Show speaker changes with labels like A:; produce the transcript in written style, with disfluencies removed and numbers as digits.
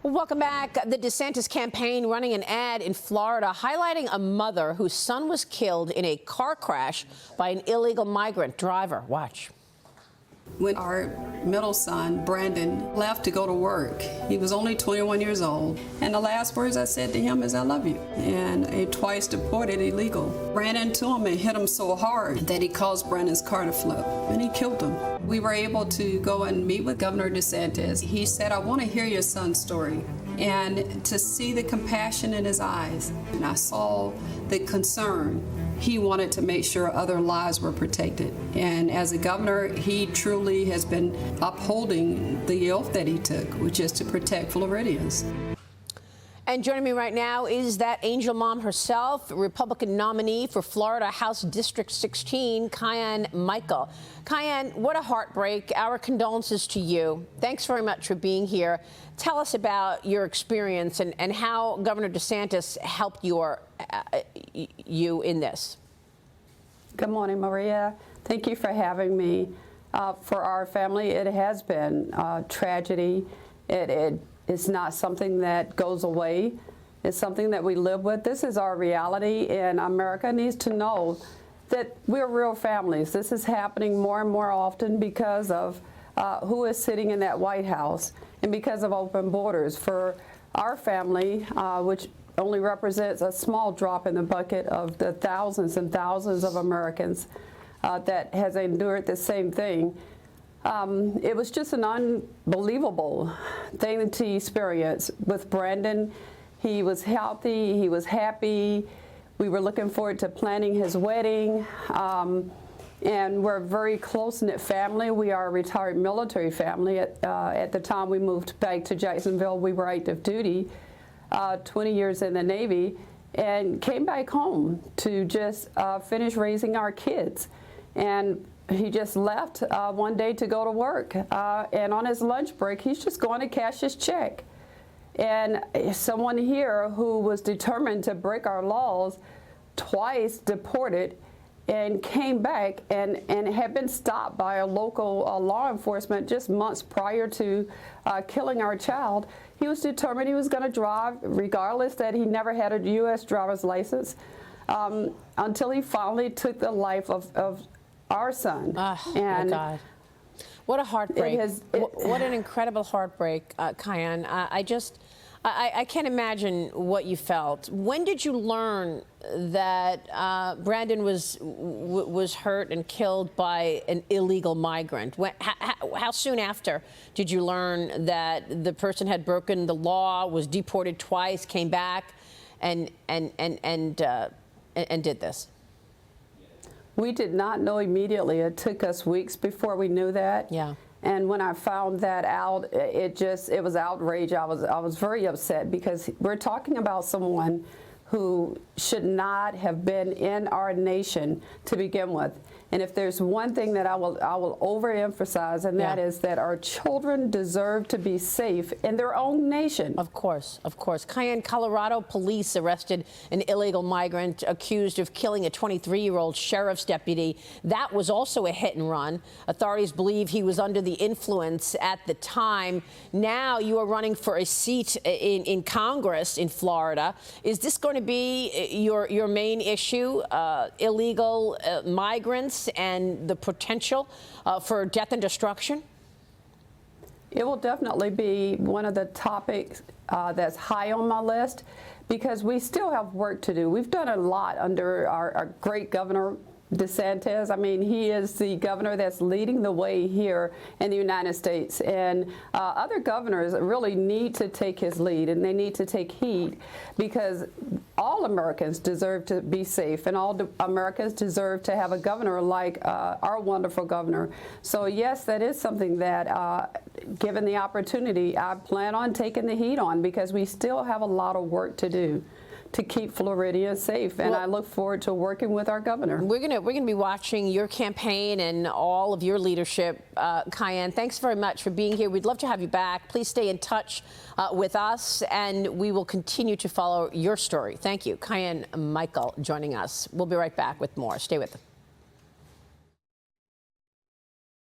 A: Well, welcome back. The DeSantis campaign running an ad in Florida highlighting a mother whose son was killed in a car crash by an illegal migrant driver. Watch.
B: When our middle son, Brandon, left to go to work, he was only 21 years old. And the last words I said to him is, "I love you." And a twice deported illegal ran into him and hit him so hard that he caused Brandon's car to flip, and he killed him. We were able to go and meet with Governor DeSantis. He said, "I want to hear your son's story." And to see the compassion in his eyes, and I saw the concern. He wanted to make sure other lives were protected. And as a governor, he truly has been upholding the oath that he took, which is to protect Floridians.
A: And joining me right now is that angel mom herself, Republican nominee for Florida House District 16, Kiyan Michael. Kiyan, what a heartbreak. Our condolences to you. Thanks very much for being here. Tell us about your experience and how Governor DeSantis helped you in this.
C: Good morning, Maria. Thank you for having me. For our family, it has been a tragedy. It's not something that goes away. It's something that we live with. This is our reality, and America needs to know that we're real families. This is happening more and more often because of who is sitting in that White House and because of open borders. For our family, which only represents a small drop in the bucket of the thousands and thousands of Americans that has endured the same thing. It was just an unbelievable thing to experience. With Brandon, he was healthy, he was happy. We were looking forward to planning his wedding. And we're a very close-knit family. We are a retired military family. At the time we moved back to Jacksonville, we were active duty, 20 years in the Navy, and came back home to just finish raising our kids. And he just left one day to go to work. And on his lunch break, he's just going to cash his check. And someone here who was determined to break our laws, twice deported, and came back and had been stopped by a local law enforcement just months prior to killing our child. He was determined he was going to drive, regardless that he never had a U.S. driver's license, until he finally took the life of our son.
A: Oh, my God. What a heartbreak. What an incredible heartbreak, Kiyan. I can't imagine what you felt. When did you learn that Brandon was hurt and killed by an illegal migrant? How soon after did you learn that the person had broken the law, was deported twice, came back, and did this?
C: We did not know immediately. It took us weeks before we knew that. Yeah. And when I found that out, it was outrage. I was very upset because we're talking about someone who should not have been in our nation to begin with. And if there's one thing that I will overemphasize, and that is that our children deserve to be safe in their own nation.
A: Of course, of course. Kiyan, Colorado police arrested an illegal migrant accused of killing a 23-year-old sheriff's deputy. That was also a hit and run. Authorities believe he was under the influence at the time. Now you are running for a seat in Congress in Florida. Is this going to be your main issue, illegal migrants and the potential for death and destruction?
C: It will definitely be one of the topics that's high on my list because we still have work to do. We've done a lot under our great Governor DeSantis. I mean, he is the governor that's leading the way here in the United States. And other governors really need to take his lead, and they need to take heed because all Americans deserve to be safe, and all Americans deserve to have a governor like our wonderful governor. So, yes, that is something that, given the opportunity, I plan on taking the heat on because we still have a lot of work to do to keep Floridians safe, and I look forward to working with our governor.
A: We're gonna be watching your campaign and all of your leadership, Kiyan. Thanks very much for being here. We'd love to have you back. Please stay in touch with us, and we will continue to follow your story. Thank you, Kiyan Michael, joining us. We'll be right back with more. Stay with us.